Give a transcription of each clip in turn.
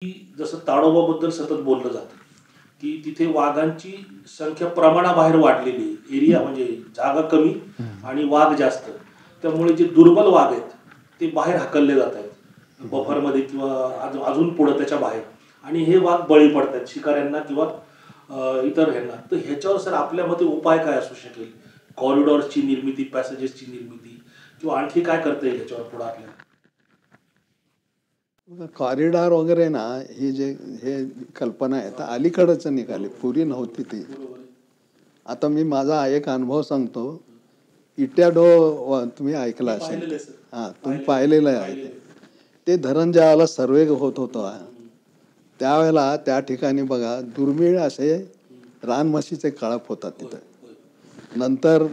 की जसं ताडोबाबद्दल सतत बोललं जातं की तिथे वाघांची संख्या प्रमाणाबाहेर वाढलेली आहे. एरिया म्हणजे जागा कमी आणि वाघ जास्त. त्यामुळे जे दुर्बल वाघ आहेत ते बाहेर हाकलले जात आहेत बफरमध्ये किंवा अजून पुढं त्याच्या बाहेर, आणि हे वाघ बळी पडतात शिकाऱ्यांना किंवा इतर ह्यांना. तर ह्याच्यावर सर आपल्या मते उपाय काय असू शकेल? कॉरिडॉर्सची निर्मिती, पॅसेजेसची निर्मिती, किंवा आणखी काय करता येईल ह्याच्यावर पुढे आपल्याला? कॉरिडॉर वगैरे ना, ही जे हे कल्पना आहे तर अलीकडंच निघाली, पूर्वी नव्हती ती. आता मी माझा एक अनुभव सांगतो. इट्याडो तुम्ही ऐकला असेल. हां, तुम्ही पाहिलेलं आहे. ते धरण ज्यावेळेला सर्वे होत होतं त्यावेळेला त्या ठिकाणी बघा दुर्मिळ असे रानमशीचे कळप होतात तिथं. नंतर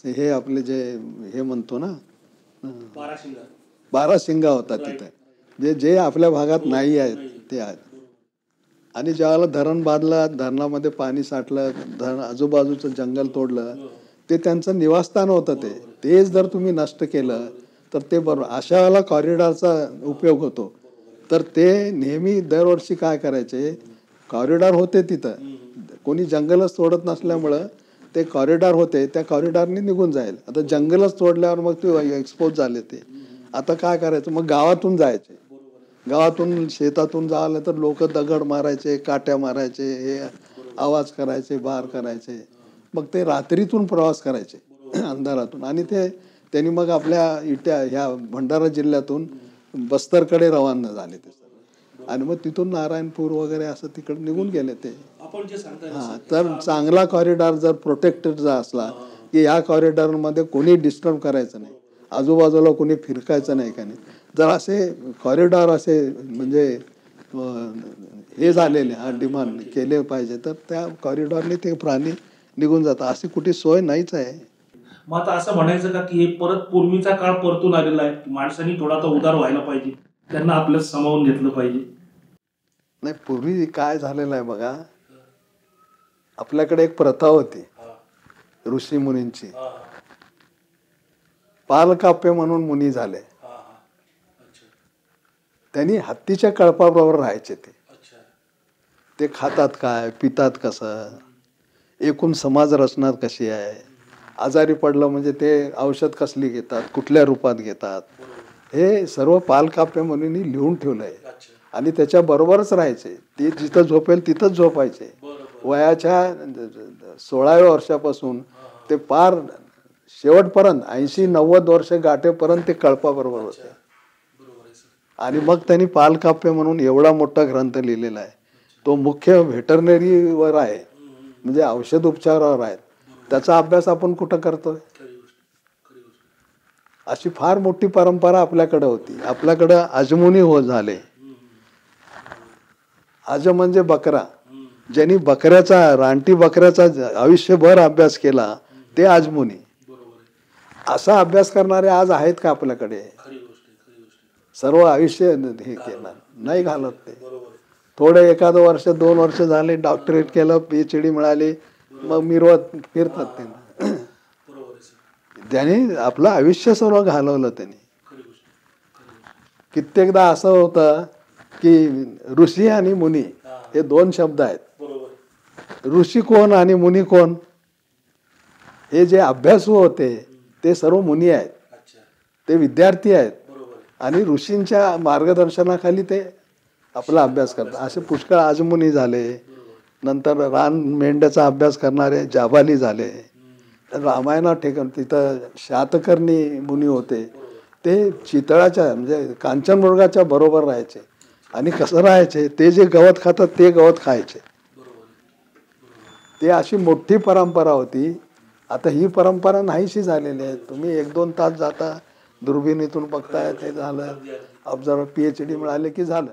हे आपले जे हे म्हणतो ना, बाराशिंगा होतात तिथे, जे जे आपल्या भागात नाही आहेत ते आहेत. आणि ज्यावेळेला धरण बांधलं, धरणामध्ये पाणी साठलं, धरण आजूबाजूचं जंगल तोडलं, ते त्यांचं निवासस्थान होतं. तेच जर तुम्ही नष्ट केलं तर ते बरोबर. अशा वेळेला कॉरिडॉरचा उपयोग होतो. तर ते नेहमी दरवर्षी काय करायचे, कॉरिडॉर होते तिथं, कोणी जंगलच तोडत नसल्यामुळं ते कॉरिडॉर होते, त्या कॉरिडॉरनी निघून जाईल. आता जंगलच तोडल्यावर मग ते एक्सपोज झाले. ते आता काय करायचं, मग गावातून जायचे. गावातून शेतातून जायला तर लोक दगड मारायचे, काट्या मारायचे, हे आवाज करायचे, बार करायचे. मग ते रात्रीतून प्रवास करायचे अंधारातून, आणि त्यांनी मग आपल्या ह्या भंडारा जिल्ह्यातून बस्तरकडे रवाना झाले ते. आणि मग तिथून नारायणपूर वगैरे असं तिकडे निघून गेले ते. हां, तर चांगला कॉरिडॉर जर प्रोटेक्टेड असला की ह्या कॉरिडॉरमध्ये कोणी डिस्टर्ब करायचं नाही, आजूबाजूला कोणी फिरकायचं नाही का नाही. जर असे कॉरिडॉर असे म्हणजे हे झालेले डिमांड केले पाहिजे, तर त्या कॉरिडॉरने ते प्राणी निघून जातात. अशी कुठे सोय नाहीच आहे. मग आता असं म्हणायचं का की परत पूर्वीचा काळ परतून आलेला आहे, माणसांनी थोडा उदार व्हायला पाहिजे, त्यांना आपल्याला सामावून घेतलं पाहिजे? नाही, पूर्वी काय झालेलं आहे बघा, आपल्याकडे एक प्रथा होती ऋषी मुनींची. पालकाप्य म्हणून मुनी झाले. त्यांनी हत्तीच्या कळपाबरोबर राहायचे. ते खातात काय, पितात कसं, एकूण समाज रचना कशी आहे, आजारी पडलं म्हणजे ते औषध कसली घेतात, कुठल्या रूपात घेतात, हे सर्व पालकाप्य मुनींनी लिहून ठेवलं आहे. आणि त्याच्याबरोबरच राहायचे. ते जिथं झोपेल तिथंच झोपायचे. वयाच्या 16व्या वर्षापासून ते पार शेवटपर्यंत 80-90 वर्ष गाठेपर्यंत ते कळपाबरोबर होते. आणि मग त्यांनी पालकाप्य म्हणून एवढा मोठा ग्रंथ लिहिलेला आहे. तो मुख्य व्हेटरनरीवर आहे, म्हणजे औषध उपचारावर आहे. त्याचा अभ्यास आपण कुठं करतोय? अशी फार मोठी परंपरा आपल्याकडे होती. आपल्याकडं अजमुनी झाले. अज म्हणजे बकरा. ज्यांनी रानटी बकऱ्याचा आयुष्यभर अभ्यास केला ते अजमुनी. असा अभ्यास करणारे आज आहेत का आपल्याकडे? सर्व आयुष्य हे केलं नाही घालत ते. थोडे एखादं वर्ष 2 वर्ष झाले, डॉक्टरेट केलं, PhD मिळाली, मग मिरवत फिरतात त्यांना. त्यांनी आपलं आयुष्य सर्व घालवलं त्यांनी. कित्येकदा असं होतं की ऋषी आणि मुनी हे 2 शब्द आहेत. ऋषी कोण आणि मुनी कोण? हे जे अभ्यासू होते ते सर्व मुनी आहेत, ते विद्यार्थी आहेत, आणि ऋषींच्या मार्गदर्शनाखाली ते आपला अभ्यास करतात. असे पुष्कळ आजमुनी झाले. नंतर रान मेंढ्याचा अभ्यास करणारे जाबाली झाले. रामायणा ठिकाण तिथं शातकर्णी मुनी होते. ते चितळाच्या म्हणजे कांचनमृगाच्या बरोबर राहायचे. आणि कसं राहायचे, ते जे गवत खातात ते गवत खायचे. ते अशी मोठी परंपरा होती. आता ही परंपरा नाहीशी झालेली आहे. तुम्ही 1-2 तास जाता, दुर्बिणीतून बघताय, ते झालं, ऑब्झर्वर PhD मिळाले की झालं.